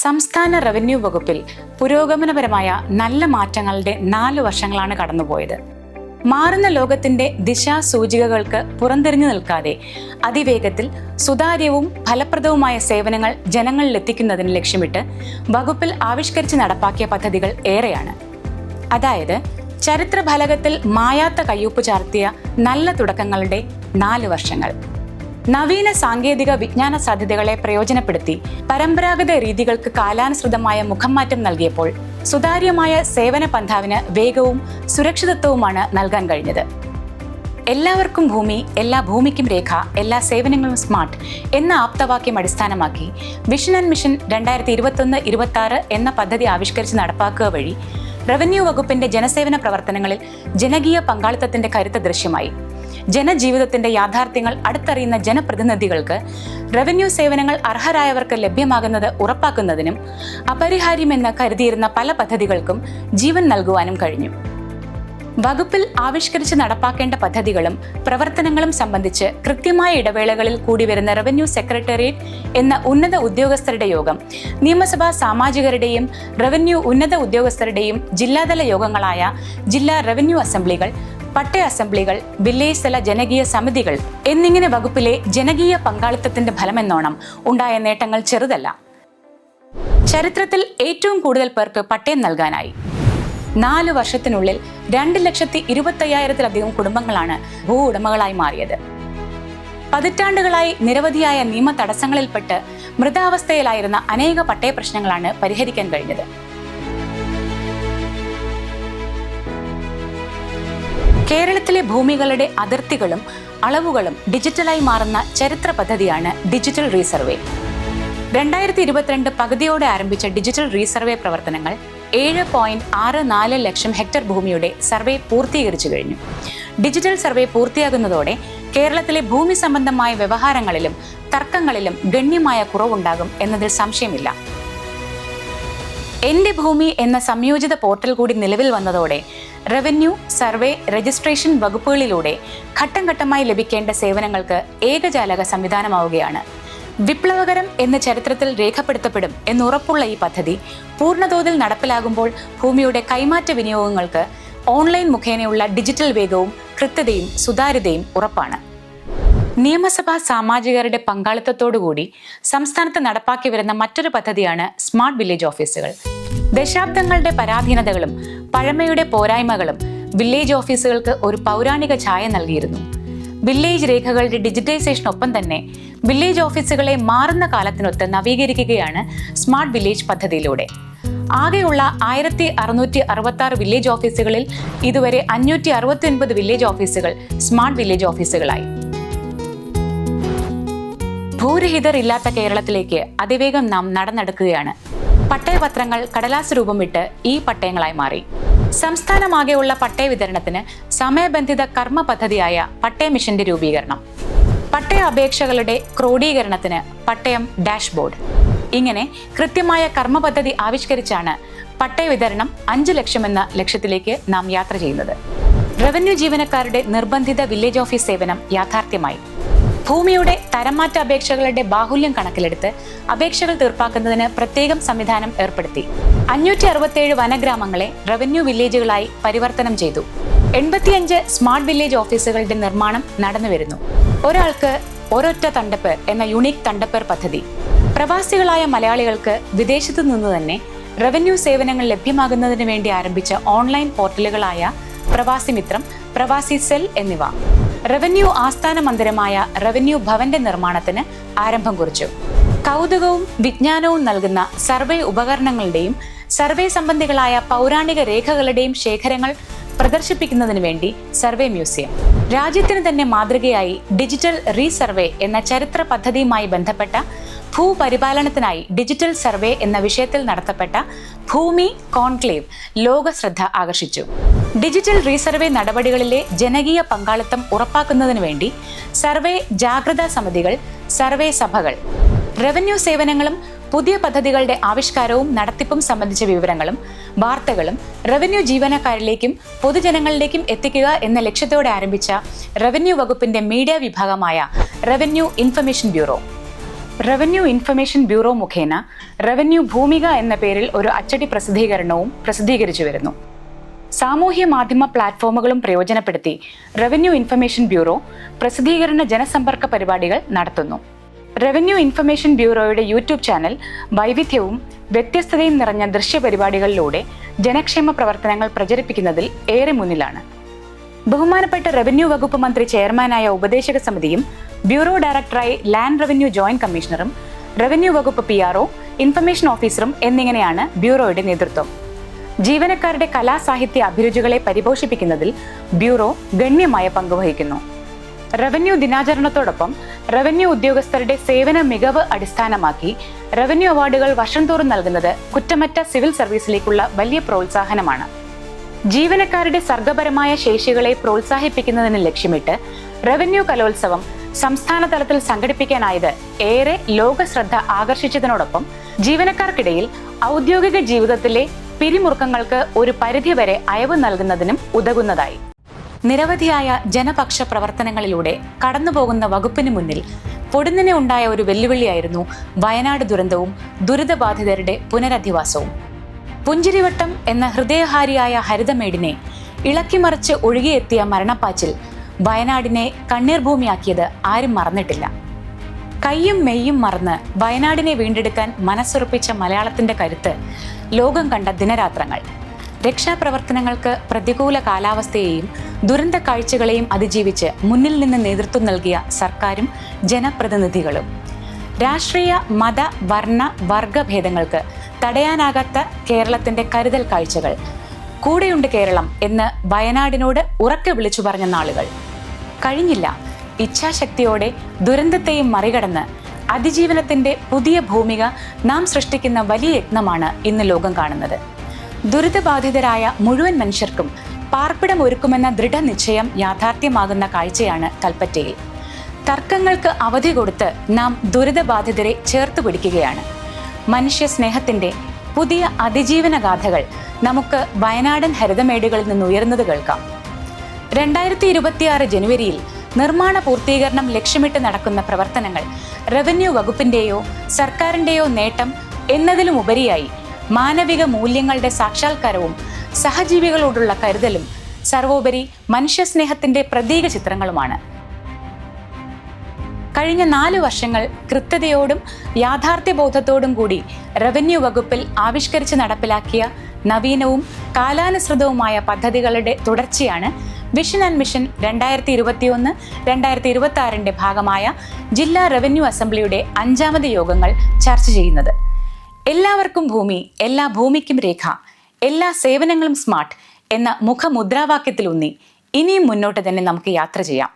സംസ്ഥാന റവന്യൂ വകുപ്പിൽ പുരോഗമനപരമായ നല്ല മാറ്റങ്ങളുടെ 4 വർഷങ്ങളാണ് കടന്നുപോയത്. മാറുന്ന ലോകത്തിന്റെ ദിശാസൂചികകൾക്ക് പുറംതിരിഞ്ഞു നിൽക്കാതെ അതിവേഗത്തിൽ സുതാര്യവും ഫലപ്രദവുമായ സേവനങ്ങൾ ജനങ്ങളിലെത്തിക്കുന്നതിന് ലക്ഷ്യമിട്ട് വകുപ്പിൽ ആവിഷ്കരിച്ച് നടപ്പാക്കിയ പദ്ധതികൾ ഏറെയാണ്. അതായത് ചരിത്രഫലകത്തിൽ മായാത്ത കയ്യൊപ്പ് ചാർത്തിയ നല്ല തുടക്കങ്ങളുടെ 4 വർഷങ്ങൾ. നവീന സാങ്കേതിക വിജ്ഞാന സാധ്യതകളെ പ്രയോജനപ്പെടുത്തി പരമ്പരാഗത രീതികൾക്ക് കാലാനുസൃതമായ മുഖംമാറ്റം നൽകിയപ്പോൾ സുതാര്യമായ സേവന പന്ഥാവിന് വേഗവും സുരക്ഷിതത്വവുമാണ് നൽകാൻ കഴിഞ്ഞത്. എല്ലാവർക്കും ഭൂമി, എല്ലാ ഭൂമിക്കും രേഖ, എല്ലാ സേവനങ്ങളും സ്മാർട്ട് എന്ന ആപ്തവാക്യം അടിസ്ഥാനമാക്കി വിഷൻ ആൻഡ് മിഷൻ 2021-26 എന്ന പദ്ധതി ആവിഷ്കരിച്ച് നടപ്പാക്കുക വഴി റവന്യൂ വകുപ്പിന്റെ ജനസേവന പ്രവർത്തനങ്ങളിൽ ജനകീയ പങ്കാളിത്തത്തിന്റെ കരുത്ത് ദൃശ്യമായി. ജനജീവിതത്തിന്റെ യാഥാർത്ഥ്യങ്ങൾ അടുത്തറിയുന്ന ജനപ്രതിനിധികൾക്ക് റവന്യൂ സേവനങ്ങൾ അർഹരായവർക്ക് ലഭ്യമാകുന്നത് ഉറപ്പാക്കുന്നതിനും അപരിഹാര്യമെന്ന് കരുതിയിരുന്ന പല പദ്ധതികൾക്കും ജീവൻ നൽകുവാനും കഴിഞ്ഞു. വകുപ്പിൽ ആവിഷ്കരിച്ച് നടപ്പാക്കേണ്ട പദ്ധതികളും പ്രവർത്തനങ്ങളും സംബന്ധിച്ച് കൃത്യമായ ഇടവേളകളിൽ കൂടി വരുന്ന റവന്യൂ സെക്രട്ടേറിയറ്റ് എന്ന ഉന്നത ഉദ്യോഗസ്ഥരുടെ യോഗം നിയമസഭാ സാമാജികരുടെയും റവന്യൂ ഉന്നത ഉദ്യോഗസ്ഥരുടെയും ജില്ലാതല യോഗങ്ങളായ ജില്ലാ റവന്യൂ അസംബ്ലികൾ, പട്ടയ അസംബ്ലികൾ, വില്ലേജ് തല ജനകീയ സമിതികൾ എന്നിങ്ങനെ വകുപ്പിലെ ജനകീയ പങ്കാളിത്തത്തിന്റെ ഫലമെന്നോണം ഉണ്ടായ നേട്ടങ്ങൾ ചെറുതല്ല. ചരിത്രത്തിൽ ഏറ്റവും കൂടുതൽ പേർക്ക് പട്ടയം നൽകാനായി. 4 വർഷത്തിനുള്ളിൽ 2,25,000-ലധികം കുടുംബങ്ങളാണ് ഭൂ ഉടമകളായി മാറിയത്. പതിറ്റാണ്ടുകളായി നിരവധിയായ നിയമ തടസ്സങ്ങളിൽപ്പെട്ട് മൃതാവസ്ഥയിലായിരുന്ന അനേക പട്ടയ പ്രശ്നങ്ങളാണ് പരിഹരിക്കാൻ കഴിഞ്ഞത്. കേരളത്തിലെ ഭൂമികളുടെ അതിർത്തികളും അളവുകളും ഡിജിറ്റലായി മാറുന്ന ചരിത്ര പദ്ധതിയാണ് ഡിജിറ്റൽ റീസർവേ. 2022 പകുതിയോടെ ആരംഭിച്ച ഡിജിറ്റൽ റീസർവേ പ്രവർത്തനങ്ങൾ 7.64 ലക്ഷം ഹെക്ടർ ഭൂമിയുടെ സർവേ പൂർത്തീകരിച്ചു കഴിഞ്ഞു. ഡിജിറ്റൽ സർവേ പൂർത്തിയാകുന്നതോടെ കേരളത്തിലെ ഭൂമി സംബന്ധമായ വ്യവഹാരങ്ങളിലും തർക്കങ്ങളിലും ഗണ്യമായ കുറവുണ്ടാകും എന്നതിൽ സംശയമില്ല. എന്റെ ഭൂമി എന്ന സംയോജിത പോർട്ടൽ കൂടി നിലവിൽ വന്നതോടെ റവന്യൂ, സർവേ, രജിസ്ട്രേഷൻ വകുപ്പുകളിലൂടെ ഘട്ടം ഘട്ടമായി ലഭിക്കേണ്ട സേവനങ്ങൾക്ക് ഏകജാലക സംവിധാനമാവുകയാണ്. വിപ്ലവകരം എന്ന ചരിത്രത്തിൽ രേഖപ്പെടുത്തപ്പെടും എന്നുറപ്പുള്ള ഈ പദ്ധതി പൂർണ്ണതോതിൽ നടപ്പിലാകുമ്പോൾ ഭൂമിയുടെ കൈമാറ്റ വിനിയോഗങ്ങൾക്ക് ഓൺലൈൻ മുഖേനയുള്ള ഡിജിറ്റൽ വേഗവും കൃത്യതയും സുതാര്യതയും ഉറപ്പാണ്. നിയമസഭാ സാമാജികരുടെ പങ്കാളിത്തത്തോടുകൂടി സംസ്ഥാനത്ത് നടപ്പാക്കി വരുന്ന മറ്റൊരു പദ്ധതിയാണ് സ്മാർട്ട് വില്ലേജ് ഓഫീസുകൾ. ദശാബ്ദങ്ങളുടെ പരാധീനതകളും പഴമയുടെ പോരായ്മകളും വില്ലേജ് ഓഫീസുകൾക്ക് ഒരു പൗരാണിക ഛായ നൽകിയിരുന്നു. വില്ലേജ് രേഖകളുടെ ഡിജിറ്റൈസേഷനൊപ്പം തന്നെ വില്ലേജ് ഓഫീസുകളെ മാറുന്ന കാലത്തിനൊത്ത് നവീകരിക്കുകയാണ് സ്മാർട്ട് വില്ലേജ് പദ്ധതിയിലൂടെ. ആകെയുള്ള 1666 വില്ലേജ് ഓഫീസുകളിൽ ഇതുവരെ 569 വില്ലേജ് ഓഫീസുകൾ സ്മാർട്ട് വില്ലേജ് ഓഫീസുകളായി. ഭൂരഹിതർ ഇല്ലാത്ത കേരളത്തിലേക്ക് അതിവേഗം നാം നടന്നെടുക്കുകയാണ്. പട്ടയപത്രങ്ങൾ കടലാസ് രൂപമിട്ട് ഈ പട്ടയങ്ങളായി മാറി. സംസ്ഥാനമാകെയുള്ള പട്ടയ വിതരണത്തിന് സമയബന്ധിത കർമ്മ പദ്ധതിയായ പട്ടയ മിഷന്റെ രൂപീകരണം, പട്ടയ അപേക്ഷകളുടെ ക്രോഡീകരണത്തിന് പട്ടയം ഡാഷ്ബോർഡ്, ഇങ്ങനെ കൃത്യമായ കർമ്മ പദ്ധതി ആവിഷ്കരിച്ചാണ് പട്ടയ വിതരണം 5 ലക്ഷം എന്ന ലക്ഷ്യത്തിലേക്ക് നാം യാത്ര ചെയ്യുന്നത്. റവന്യൂ ജീവനക്കാരുടെ നിർബന്ധിത വില്ലേജ് ഓഫീസ് സേവനം യാഥാർത്ഥ്യമായി. ഭൂമിയുടെ തരംമാറ്റ അപേക്ഷകളുടെ ബാഹുല്യം കണക്കിലെടുത്ത് അപേക്ഷകൾ തീർപ്പാക്കുന്നതിന് പ്രത്യേകം സംവിധാനം ഏർപ്പെടുത്തി. 567 വനഗ്രാമങ്ങളെ റവന്യൂ വില്ലേജുകളായി പരിവർത്തനം ചെയ്തു. 85 സ്മാർട്ട് വില്ലേജ് ഓഫീസുകളുടെ നിർമ്മാണം നടന്നുവരുന്നു. ഒരാൾക്ക് ഒരൊറ്റ തണ്ടപ്പേർ എന്ന യുണീക് തണ്ടപ്പേർ പദ്ധതി. പ്രവാസികളായ മലയാളികൾക്ക് വിദേശത്തു നിന്ന് തന്നെ റവന്യൂ സേവനങ്ങൾ ലഭ്യമാകുന്നതിന് വേണ്ടി ആരംഭിച്ച ഓൺലൈൻ പോർട്ടലുകളായ പ്രവാസി മിത്രം, പ്രവാസി സെൽ എന്നിവ. റവന്യൂ ആസ്ഥാന മന്ദിരമായ റവന്യൂ ഭവന്റെ നിർമ്മാണത്തിന് ആരംഭം കുറിച്ചു. കൗതുകവും വിജ്ഞാനവും നൽകുന്ന സർവേ ഉപകരണങ്ങളുടെയും സർവേ സംബന്ധികളായ പൗരാണിക രേഖകളുടെയും ശേഖരങ്ങൾ പ്രദർശിപ്പിക്കുന്നതിന് വേണ്ടി സർവേ മ്യൂസിയം. രാജ്യത്തിന് തന്നെ മാതൃകയായി ഡിജിറ്റൽ റീസർവേ എന്ന ചരിത്ര പദ്ധതിയുമായി ബന്ധപ്പെട്ട ഭൂപരിപാലനത്തിനായി ഡിജിറ്റൽ സർവേ എന്ന വിഷയത്തിൽ നടത്തപ്പെട്ട ഭൂമി കോൺക്ലേവ് ലോക ശ്രദ്ധ ആകർഷിച്ചു. ഡിജിറ്റൽ റീസർവേ നടപടികളിലെ ജനകീയ പങ്കാളിത്തം ഉറപ്പാക്കുന്നതിന് വേണ്ടി സർവേ ജാഗ്രതാ സമിതികൾ, സർവേ സഭകൾ, റവന്യൂ സേവനങ്ങളും പുതിയ പദ്ധതികളുടെ ആവിഷ്കാരവും നടത്തിപ്പും സംബന്ധിച്ച വിവരങ്ങളും വാർത്തകളും റവന്യൂ ജീവനക്കാരിലേക്കും പൊതുജനങ്ങളിലേക്കും എത്തിക്കുക എന്ന ലക്ഷ്യത്തോടെ ആരംഭിച്ച റവന്യൂ വകുപ്പിന്റെ മീഡിയ വിഭാഗമായ revenue information bureau. Revenue information bureau മുഖേന റവന്യൂ ഭൂമിക എന്ന പേരിൽ ഒരു അച്ചടി പ്രസിദ്ധീകരണവും പ്രസിദ്ധീകരിച്ചു വരുന്നു. സാമൂഹ്യ മാധ്യമ പ്ലാറ്റ്ഫോമുകളും പ്രയോജനപ്പെടുത്തി റവന്യൂ ഇൻഫർമേഷൻ ബ്യൂറോ പ്രസിദ്ധീകരണ ജനസമ്പർക്ക പരിപാടികൾ നടത്തുന്നു. റവന്യൂ ഇൻഫർമേഷൻ ബ്യൂറോയുടെ യൂട്യൂബ് ചാനൽ വൈവിധ്യവും വ്യത്യസ്തതയും നിറഞ്ഞ ദൃശ്യപരിപാടികളിലൂടെ ജനക്ഷേമ പ്രവർത്തനങ്ങൾ പ്രചരിപ്പിക്കുന്നതിൽ ഏറെ മുന്നിലാണ്. ബഹുമാനപ്പെട്ട റവന്യൂ വകുപ്പ് മന്ത്രി ചെയർമാനായ ഉപദേശക സമിതിയും ബ്യൂറോ ഡയറക്ടറായി ലാൻഡ് റവന്യൂ ജോയിന്റ് കമ്മീഷണറും റവന്യൂ വകുപ്പ് PRO, ഇൻഫർമേഷൻ ഓഫീസറും എന്നിങ്ങനെയാണ് ബ്യൂറോയുടെ നേതൃത്വം. ജീവനക്കാരുടെ കലാസാഹിത്യ അഭിരുചികളെ പരിപോഷിപ്പിക്കുന്നതിൽ ബ്യൂറോ ഗണ്യമായ പങ്കുവഹിക്കുന്നു. റവന്യൂ ദിനാചരണത്തോടൊപ്പം റവന്യൂ ഉദ്യോഗസ്ഥരുടെ സേവന മികവ് അടിസ്ഥാനമാക്കി റവന്യൂ അവാർഡുകൾ വർഷം തോറും നൽകുന്നത് കുറ്റമറ്റ സിവിൽ സർവീസിലേക്കുള്ള വലിയ പ്രോത്സാഹനമാണ്. ജീവനക്കാരുടെ സർഗപരമായ ശേഷികളെ പ്രോത്സാഹിപ്പിക്കുന്നതിന് ലക്ഷ്യമിട്ട് റവന്യൂ കലോത്സവം സംസ്ഥാന തലത്തിൽ സംഘടിപ്പിക്കാനായത് ഏറെ ലോകശ്രദ്ധ ആകർഷിച്ചതിനോടൊപ്പം ജീവനക്കാർക്കിടയിൽ ഔദ്യോഗിക ജീവിതത്തിലെ പിരിമുറുക്കങ്ങൾക്ക് ഒരു പരിധിവരെ അയവ് നൽകുന്നതിനും ഉതകുന്നതായി. നിരവധിയായ ജനപക്ഷ പ്രവർത്തനങ്ങളിലൂടെ കടന്നുപോകുന്ന വകുപ്പിന് മുന്നിൽ പൊടുന്നിനെ ഉണ്ടായ ഒരു വെല്ലുവിളിയായിരുന്നു വയനാട് ദുരന്തവും ദുരിതബാധിതരുടെ പുനരധിവാസവും. പുഞ്ചിരിവട്ടം എന്ന ഹൃദയഹാരിയായ ഹരിതമേടിനെ ഇളക്കിമറിച്ച് ഒഴുകിയെത്തിയ മരണപ്പാച്ചിൽ വയനാടിനെ കണ്ണീർ ഭൂമിയാക്കിയത് ആരും മറന്നിട്ടില്ല. കയ്യും മെയ്യും മറന്ന് വയനാടിനെ വീണ്ടെടുക്കാൻ മനസ്സുറപ്പിച്ച മലയാളത്തിന്റെ കരുത്ത് ലോകം കണ്ട ദിനരാത്രങ്ങൾ. രക്ഷാപ്രവർത്തനങ്ങൾക്ക് പ്രതികൂല കാലാവസ്ഥയെയും ദുരന്ത കാഴ്ചകളെയും അതിജീവിച്ച് മുന്നിൽ നിന്ന് നേതൃത്വം നൽകിയ സർക്കാരും ജനപ്രതിനിധികളും. രാഷ്ട്രീയ, മത, വർണ്ണ, വർഗഭേദങ്ങൾക്ക് തടയാനാകാത്ത കേരളത്തിന്റെ കരുതൽ കാഴ്ചകൾ. കൂടെയുണ്ട് കേരളം എന്ന് വയനാടിനോട് ഉറക്കെ വിളിച്ചു പറഞ്ഞ നാളുകൾ കഴിഞ്ഞില്ല. ഇച്ഛാശക്തിയോടെ ദുരന്തത്തെയും മറികടന്ന് അതിജീവനത്തിന്റെ പുതിയ ഭൂമിക നാം സൃഷ്ടിക്കുന്ന വലിയ യത്നമാണ് ഇന്ന് ലോകം കാണുന്നത്. ദുരിതബാധിതരായ മുഴുവൻ മനുഷ്യർക്കും പാർപ്പിടം ഒരുക്കുമെന്ന ദൃഢനിശ്ചയം യാഥാർത്ഥ്യമാകുന്ന കാഴ്ചയാണ് കൽപ്പറ്റയിൽ. തർക്കങ്ങൾക്ക് അവധി കൊടുത്ത് നാം ദുരിതബാധിതരെ ചേർത്ത് പിടിക്കുകയാണ്. മനുഷ്യ സ്നേഹത്തിന്റെ പുതിയ അതിജീവന ഗാഥകൾ നമുക്ക് വയനാടൻ ഹരിതമേടുകളിൽ നിന്ന് ഉയർന്നത് കേൾക്കാം. 2026 ജനുവരിയിൽ നിർമ്മാണ പൂർത്തീകരണം ലക്ഷ്യമിട്ട് നടക്കുന്ന പ്രവർത്തനങ്ങൾ റവന്യൂ വകുപ്പിന്റെയോ സർക്കാരിന്റെയോ നേട്ടം എന്നതിലും ഉപരിയായി മാനവിക മൂല്യങ്ങളുടെ സാക്ഷാത്കാരവും സഹജീവികളോടുള്ള കരുതലും സർവോപരി മനുഷ്യസ്നേഹത്തിന്റെ പ്രതീക ചിത്രങ്ങളുമാണ്. കഴിഞ്ഞ 4 വർഷങ്ങൾ കൃത്യതയോടും യാഥാർത്ഥ്യബോധത്തോടും കൂടി റവന്യൂ വകുപ്പിൽ ആവിഷ്കരിച്ച് നടപ്പിലാക്കിയ നവീനവും കാലാനുസൃതവുമായ പദ്ധതികളുടെ തുടർച്ചയാണ് വിഷൻ ആൻഡ് മിഷൻ 2021-2026 ഭാഗമായ ജില്ലാ റവന്യൂ അസംബ്ലിയുടെ 5ാമത് യോഗങ്ങൾ ചർച്ച ചെയ്യുന്നത്. എല്ലാവർക്കും ഭൂമി, എല്ലാ ഭൂമിക്കും രേഖ, എല്ലാ സേവനങ്ങളും സ്മാർട്ട് എന്ന മുഖമുദ്രാവാക്യത്തിലൂന്നി ഇനിയും മുന്നോട്ട് തന്നെ നമുക്ക് യാത്ര ചെയ്യാം.